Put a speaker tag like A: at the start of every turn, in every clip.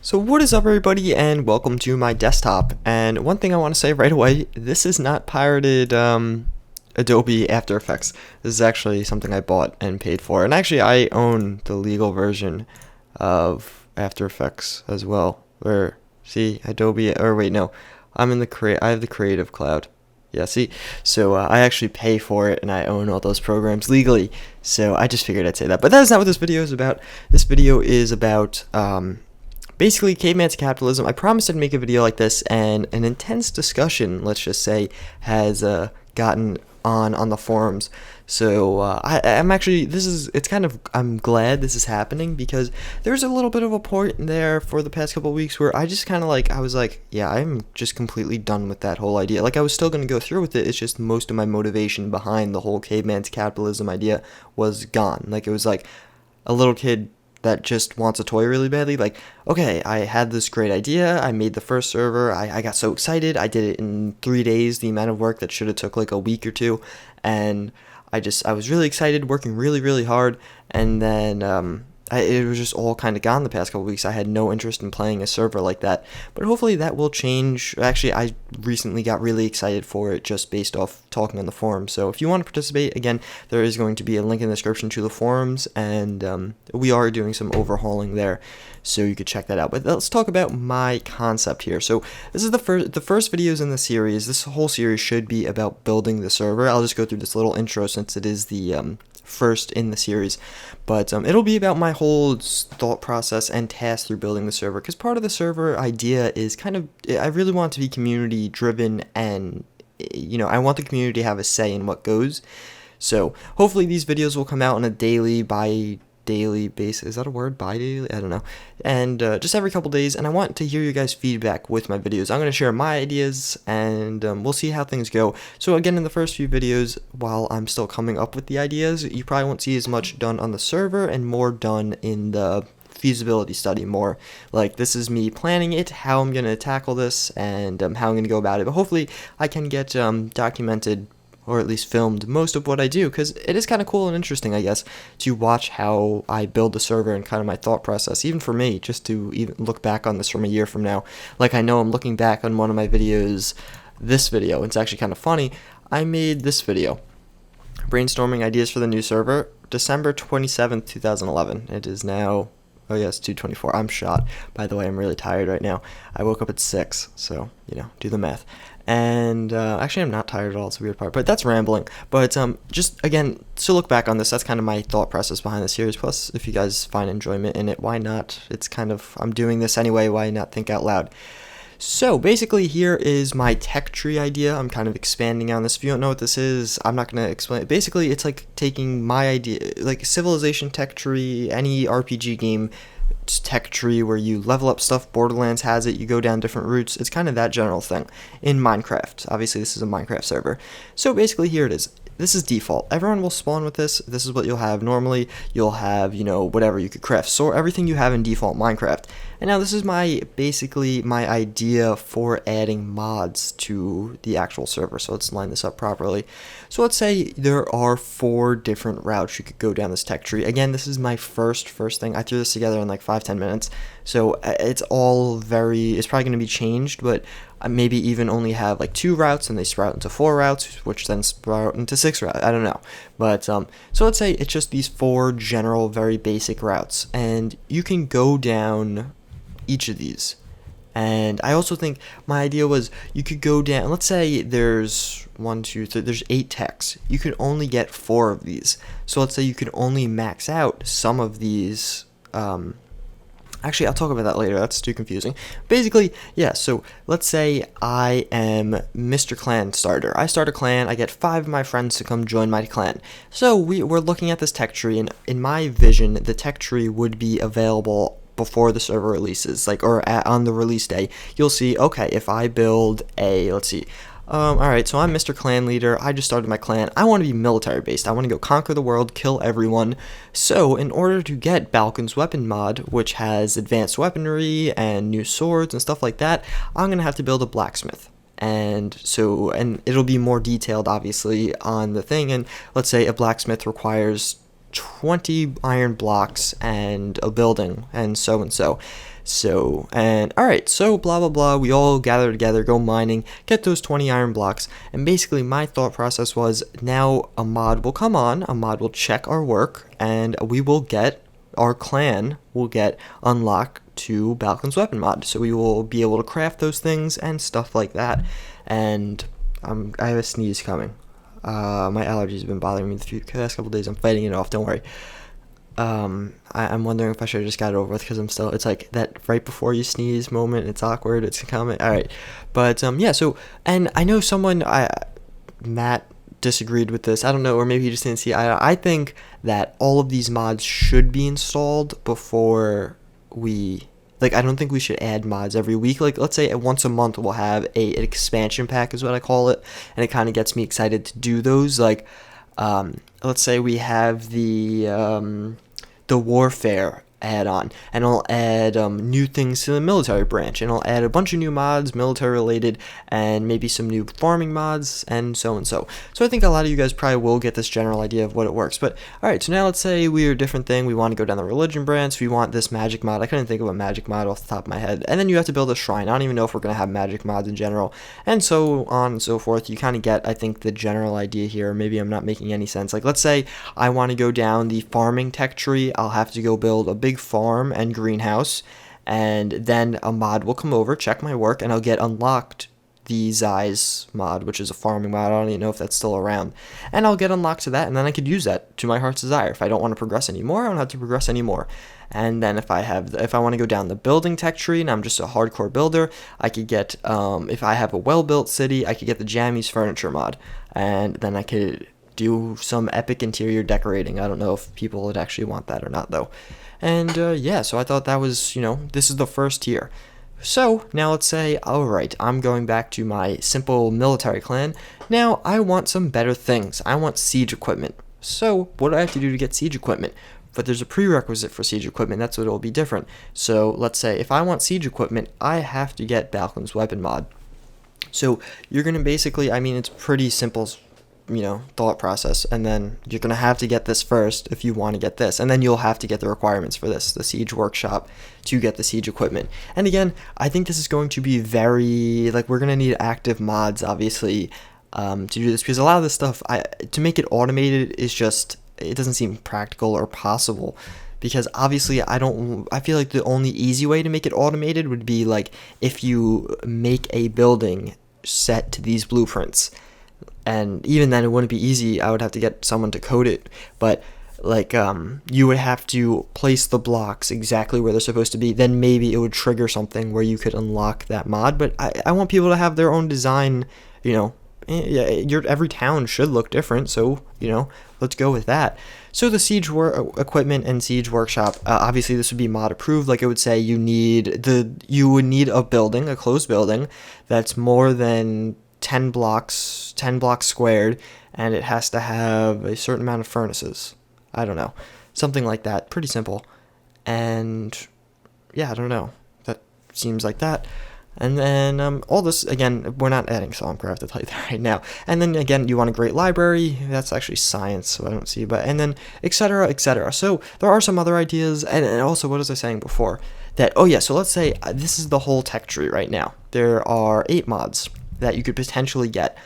A: So what is up, everybody, and welcome to my desktop. And one thing I want to say right away, this is not pirated Adobe After Effects. This is actually something I bought and paid for. And actually I own the legal version of After Effects as well. Where, see, Adobe, or wait, no, I have the Creative Cloud. Yeah, see, so I actually pay for it and I own all those programs legally. So I just figured I'd say that. But that is not what this video is about. This video is about basically Cavemen2Capitalism. I promised I'd make a video like this, and an intense discussion, let's just say, has gotten on the forums. So I'm actually, I'm glad this is happening, because there's a little bit of a point there for the past couple of weeks where I just kind of I was like, yeah, I'm just completely done with that whole idea. Like, I was still going to go through with it, it's just most of my motivation behind the whole Cavemen2Capitalism idea was gone. Like, it was like a little kid that just wants a toy really badly. Like, okay, I had this great idea, I made the first server, I got so excited, I did it in 3 days, the amount of work that should have took like a week or two, and I was really excited, working really hard, and then it was just all kind of gone the past couple weeks. I had no interest in playing a server like that, but hopefully that will change. Actually, I recently got really excited for it just based off talking on the forums. So if you want to participate, again, there is going to be a link in the description to the forums, and we are doing some overhauling there, so you could check that out. But let's talk about my concept here. So this is the first videos in the series. This whole series should be about building the server. I'll just go through this little intro since it is the first in the series, but it'll be about my whole thought process and task through building the server, because part of the server idea is I really want it to be community driven, and I want the community to have a say in what goes. So hopefully these videos will come out on a daily basis. Is that a word? Bi-daily? I don't know. And just every couple days, and I want to hear you guys' feedback with my videos. I'm going to share my ideas, and we'll see how things go. So again, in the first few videos, while I'm still coming up with the ideas, you probably won't see as much done on the server and more done in the feasibility study. More like, this is me planning it, how I'm going to tackle this, and how I'm going to go about it. But hopefully I can get documented, or at least filmed, most of what I do, because it is kind of cool and interesting, I guess, to watch how I build the server and kind of my thought process, even for me, just to even look back on this from a year from now. Like, I know I'm looking back on one of my videos, this video, it's actually kind of funny. I made this video, brainstorming ideas for the new server, December 27th, 2011. It is now, oh yes, 2:24. I'm shot. By the way, I'm really tired right now. I woke up at 6, so, do the math. And actually, I'm not tired at all. It's a weird part, but that's rambling. But just again, to look back on this, that's kind of my thought process behind the series. Plus, if you guys find enjoyment in it, why not? It's kind of, I'm doing this anyway, why not think out loud? So basically, here is my tech tree idea. I'm kind of expanding on this. If you don't know what this is, I'm not going to explain it. Basically, it's like taking my idea, like Civilization tech tree, any RPG game tech tree where you level up stuff. Borderlands has it, you go down different routes. It's kind of that general thing in Minecraft. Obviously, this is a Minecraft server. So basically, here it is. This is default. Everyone will spawn with this. This is what you'll have normally. You'll have, whatever you could craft. So everything you have in default Minecraft. And now this is basically my idea for adding mods to the actual server. So let's line this up properly. So let's say there are 4 different routes you could go down this tech tree. Again, this is my first thing. I threw this together in like 5-10 minutes. So it's probably going to be changed, but maybe even only have like 2 routes, and they sprout into 4 routes, which then sprout into 6 routes. I don't know. But so let's say it's just these 4 general, very basic routes, and you can go down each of these. And I also think my idea was you could go down, let's say there's 1, 2, 3, there's 8 techs. You could only get 4 of these. So let's say you could only max out some of these. Actually, I'll talk about that later. That's too confusing. Basically, yeah, so let's say I am Mr. Clan Starter. I start a clan. I get 5 of my friends to come join my clan. So we're looking at this tech tree, and in my vision, the tech tree would be available before the server releases, on the release day. You'll see, okay, if I build let's see, alright, so I'm Mr. Clan Leader, I just started my clan, I want to be military based, I want to go conquer the world, kill everyone. So in order to get Balkan's weapon mod, which has advanced weaponry and new swords and stuff like that, I'm going to have to build a blacksmith. And it'll be more detailed obviously on the thing, and let's say a blacksmith requires 20 iron blocks and a building, and so. So, and alright, so blah blah blah, we all gather together, go mining, get those 20 iron blocks, and basically my thought process was, now a mod will come on, a mod will check our work, and our clan will get unlocked to Balkan's weapon mod. So we will be able to craft those things and stuff like that. And I have a sneeze coming. My allergies have been bothering me the past couple days. I'm fighting it off, don't worry. I'm wondering if I should have just got it over with, because it's like that right before you sneeze moment, it's awkward, it's coming. Alright, but yeah, so, and I know Matt disagreed with this, I don't know, or maybe he just didn't see I think that all of these mods should be installed before I don't think we should add mods every week. Like, let's say once a month we'll have an expansion pack, is what I call it, and it kind of gets me excited to do those. Like, let's say we have the warfare add-on, and I'll add new things to the military branch, and I'll add a bunch of new mods, military related, and maybe some new farming mods, and so and so. So I think a lot of you guys probably will get this general idea of what it works. But alright, so now let's say we're a different thing, we want to go down the religion branch, we want this magic mod. I couldn't think of a magic mod off the top of my head. And then you have to build a shrine. I don't even know if we're going to have magic mods in general, and so on and so forth. You kind of get, I think, the general idea here. Maybe I'm not making any sense. Like, let's say I want to go down the farming tech tree, I'll have to go build a big farm and greenhouse, and then a mod will come over, check my work, and I'll get unlocked the Zeiss mod, which is a farming mod. I don't even know if that's still around, and I'll get unlocked to that, and then I could use that to my heart's desire. If I don't want to progress anymore, I don't have to progress anymore. And then if I want to go down the building tech tree and I'm just a hardcore builder, I could get, if I have a well-built city, I could get the Jammies furniture mod, and then I could do some epic interior decorating. I don't know if people would actually want that or not, though. And yeah, so I thought that was, this is the first tier. So now let's say, alright, I'm going back to my simple military clan. Now I want some better things. I want siege equipment. So what do I have to do to get siege equipment? But there's a prerequisite for siege equipment. That's what it'll be different. So let's say if I want siege equipment, I have to get Balkan's weapon mod. So you're going to basically, it's pretty simple, thought process, and then you're going to have to get this first if you want to get this, and then you'll have to get the requirements for this, the siege workshop, to get the siege equipment. And again, I think this is going to be very, we're going to need active mods, obviously, to do this, because a lot of this stuff, to make it automated is just, it doesn't seem practical or possible, because obviously I feel like the only easy way to make it automated would be if you make a building set to these blueprints. And even then, it wouldn't be easy. I would have to get someone to code it. But, you would have to place the blocks exactly where they're supposed to be. Then maybe it would trigger something where you could unlock that mod. But I want people to have their own design, every town should look different. So, let's go with that. So the siege equipment and siege workshop, obviously this would be mod approved. Like it would say you would need a building, a closed building, that's more than 10 blocks squared, and it has to have a certain amount of furnaces. I don't know. Something like that. Pretty simple. And yeah, I don't know. That seems like that. And then all this, again, we're not adding Songcraft, I'll tell you that right now. And then again, you want a great library. That's actually science, so I don't see. But and then etc. etc. So there are some other ideas. And also, what was I saying before? That, oh yeah, so let's say this is the whole tech tree right now. There are 8 mods that you could potentially get.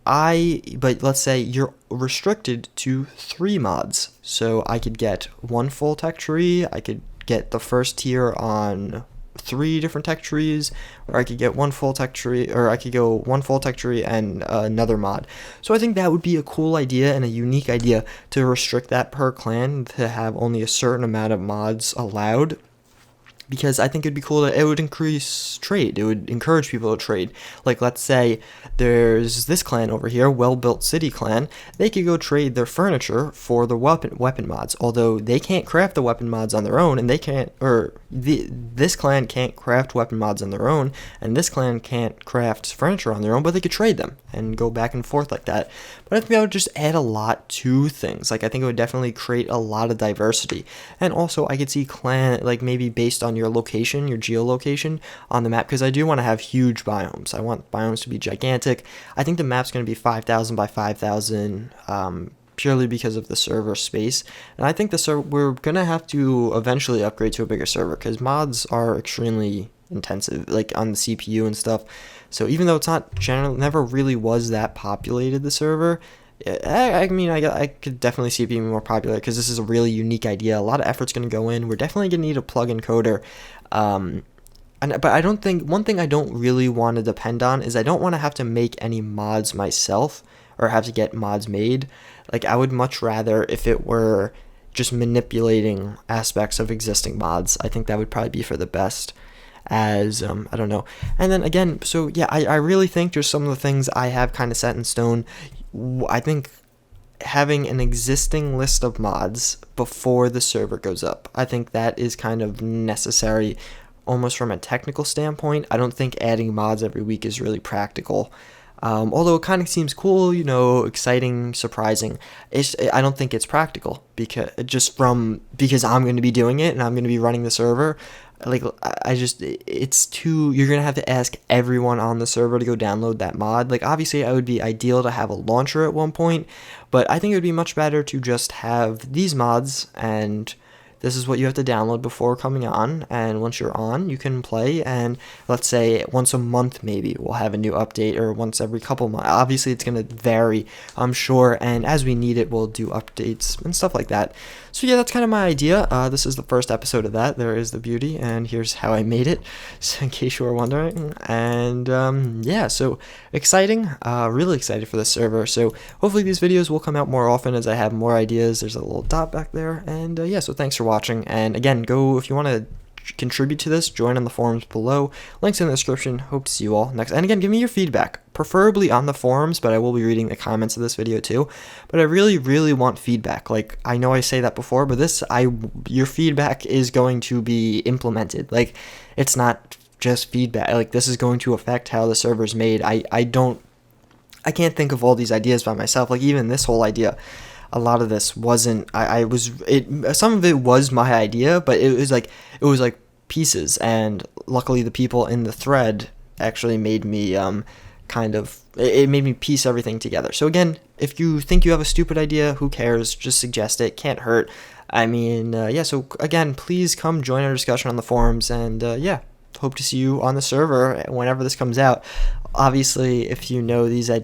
A: But let's say you're restricted to 3 mods. So I could get 1 full tech tree, I could get the first tier on 3 different tech trees, or I could get 1 full tech tree, or I could go 1 full tech tree and another mod. So I think that would be a cool idea and a unique idea to restrict that per clan, to have only a certain amount of mods allowed. Because I think it'd be cool it would increase trade. It would encourage people to trade. Like, let's say there's this clan over here, Well-Built City Clan. They could go trade their furniture for the weapon mods. Although they can't craft the weapon mods on their own, and this clan can't craft weapon mods on their own, and this clan can't craft furniture on their own, but they could trade them and go back and forth like that. But I think that would just add a lot to things. I think it would definitely create a lot of diversity. And also, I could see maybe based on your location, your geolocation on the map, because I do want to have huge biomes. I want biomes to be gigantic. I think the map's going to be 5,000 by 5,000 purely because of the server space. And I think the server, we're gonna have to eventually upgrade to a bigger server because mods are extremely intensive, like on the CPU and stuff. So even though it's not never really was that populated, the server, I mean, I could definitely see it being more popular because this is a really unique idea. A lot of effort's going to go in. We're definitely going to need a plug-in coder. But I don't think, one thing I don't really want to depend on is I don't want to have to make any mods myself or have to get mods made. Like, I would much rather if it were just manipulating aspects of existing mods. I think that would probably be for the best. As I don't know. And then again, so yeah, I really think just some of the things I have kind of set in stone. I think having an existing list of mods before the server goes up, I think that is kind of necessary almost from a technical standpoint. I don't think adding mods every week is really practical. Although it kind of seems cool, you know, exciting, surprising, I don't think it's practical because I'm going to be doing it and I'm going to be running the server. Like, it's too, you're going to have to ask everyone on the server to go download that mod. Like, obviously, it would be ideal to have a launcher at one point, but I think it would be much better to just have these mods, and this is what you have to download before coming on, and once you're on, you can play, and let's say once a month maybe we'll have a new update, or once every couple months. Obviously, it's going to vary, I'm sure, and as we need it, we'll do updates and stuff like that. So yeah, that's kind of my idea. This is the first episode of that. There is the beauty, and here's how I made it, so in case you were wondering. And yeah, so exciting, really excited for this server. So hopefully these videos will come out more often as I have more ideas. There's a little dot back there, and yeah, so thanks for watching. And again, go if you want to contribute to this, join on the forums below, links in the description. Hope to see you all next, and again, give me your feedback, preferably on the forums, but I will be reading the comments of this video too. But I really want feedback. Like, I know I say that before, but your feedback is going to be implemented. Like, it's not just feedback, like, this is going to affect how the server's made. I can't think of all these ideas by myself. Like, even this whole idea, a lot of this wasn't, some of it was my idea, but it was like pieces, and luckily the people in the thread actually made me it made me piece everything together. So again, if you think you have a stupid idea, who cares? Just suggest it, can't hurt. I mean, yeah, so again, please come join our discussion on the forums, and yeah, hope to see you on the server whenever this comes out. Obviously, if you know these ideas